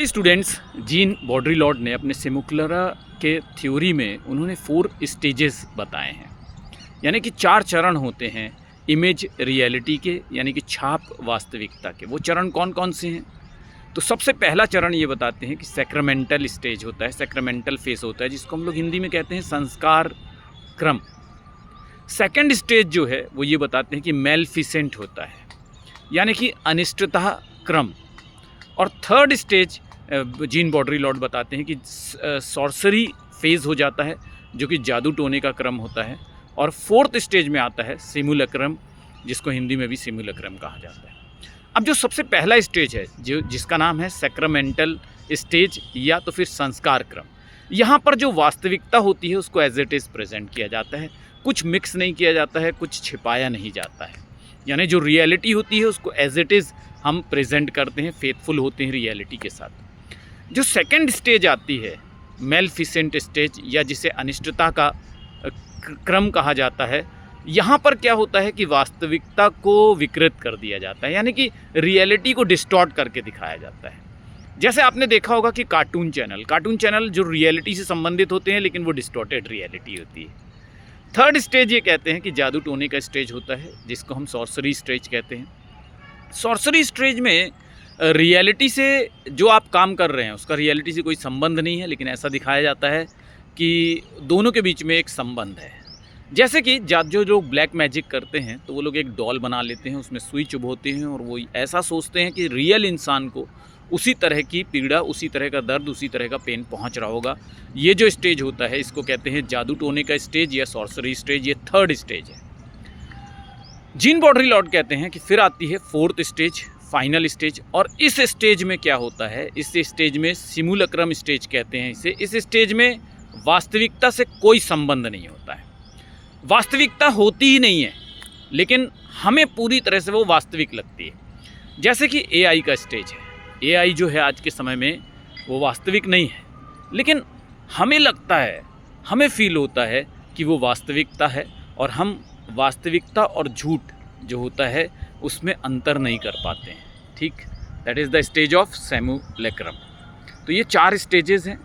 Students, gene बॉड्रीलॉर्ड ने अपने सिमुलरा के थ्योरी में उन्होंने 4 स्टेजेस बताए हैं। यानी कि 4 चरण होते हैं इमेज रियलिटी के, यानी कि छाप वास्तविकता के। वो चरण कौन कौन से हैं? तो सबसे पहला चरण ये बताते हैं कि सैक्रमेंटल स्टेज होता है, सैक्रमेंटल फेस होता है, जिसको हम लोग हिंदी में कहते हैं संस्कार क्रम। सेकंड स्टेज जो है वो ये बताते हैं कि मेलफिसेंट होता है, यानी कि अनिष्टता क्रम। और थर्ड स्टेज जीन बॉड्रीलॉर्ड बताते हैं कि सॉर्सरी फेज़ हो जाता है, जो कि जादू टोने का क्रम होता है। और फोर्थ स्टेज में आता है सिमुलक्रम, जिसको हिंदी में भी सिमुलक्रम कहा जाता है। अब जो सबसे पहला स्टेज है, जो जिसका नाम है सैक्रमेंटल स्टेज या तो फिर संस्कार क्रम, यहाँ पर जो वास्तविकता होती है उसको एज इट इज़ प्रेजेंट किया जाता है। कुछ मिक्स नहीं किया जाता है, कुछ छिपाया नहीं जाता है। यानी जो रियलिटी होती है उसको एज इट इज़ हम प्रेजेंट करते हैं, फेथफुल होते हैं रियलिटी के साथ। जो सेकंड स्टेज आती है मेलफिसेंट स्टेज, या जिसे अनिष्टता का क्रम कहा जाता है, यहाँ पर क्या होता है कि वास्तविकता को विकृत कर दिया जाता है, यानी कि रियलिटी को डिस्टॉर्ट करके दिखाया जाता है। जैसे आपने देखा होगा कि कार्टून चैनल जो रियलिटी से संबंधित होते हैं, लेकिन वो डिस्टॉर्टेड रियलिटी होती है। थर्ड स्टेज ये कहते हैं कि जादू टोने का स्टेज होता है, जिसको हम सॉर्सरी स्टेज कहते हैं। सॉर्सरी स्टेज में रियलिटी से जो आप काम कर रहे हैं उसका रियलिटी से कोई संबंध नहीं है, लेकिन ऐसा दिखाया जाता है कि दोनों के बीच में एक संबंध है। जैसे कि जो लोग ब्लैक मैजिक करते हैं तो वो लोग एक डॉल बना लेते हैं, उसमें सुई चुभोते हैं और वो ऐसा सोचते हैं कि रियल इंसान को उसी तरह की पीड़ा, उसी तरह का दर्द, उसी तरह का पेन पहुंच रहा होगा। ये जो स्टेज होता है इसको कहते हैं जादू टोने का स्टेज या सॉर्सरी स्टेज। ये थर्ड स्टेज है। जीन बॉड्रीलॉर्ड कहते हैं कि फिर आती है फोर्थ स्टेज, फाइनल स्टेज। और इस स्टेज में क्या होता है, इस स्टेज में सिमुलक्रम स्टेज कहते हैं इसे। इस स्टेज में वास्तविकता से कोई संबंध नहीं होता है, वास्तविकता होती ही नहीं है, लेकिन हमें पूरी तरह से वो वास्तविक लगती है। जैसे कि एआई का स्टेज है। एआई जो है आज के समय में वो वास्तविक नहीं है, लेकिन हमें लगता है, हमें फील होता है कि वो वास्तविकता है, और हम वास्तविकता और झूठ जो होता है उसमें अंतर नहीं कर पाते हैं। ठीक, that is the stage of simulacrum. तो ये 4 स्टेजेस हैं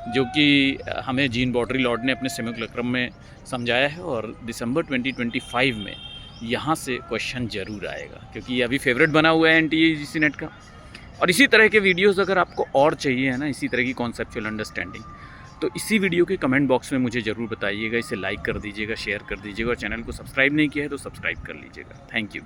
जो कि हमें जीन बॉड्रीलॉर्ड ने अपने सिमुलक्रम में समझाया है, और दिसंबर 2025 में यहाँ से क्वेश्चन ज़रूर आएगा, क्योंकि ये अभी फेवरेट बना हुआ है NTA-UGC नेट का। और इसी तरह के वीडियोस अगर आपको और चाहिए है ना, इसी तरह की कॉन्सेप्चुअल अंडरस्टैंडिंग, तो इसी वीडियो के कमेंट बॉक्स में मुझे ज़रूर बताइएगा। इसे लाइक कर दीजिएगा, शेयर कर दीजिएगा, और चैनल को सब्सक्राइब नहीं किया है तो सब्सक्राइब कर लीजिएगा। Thank you.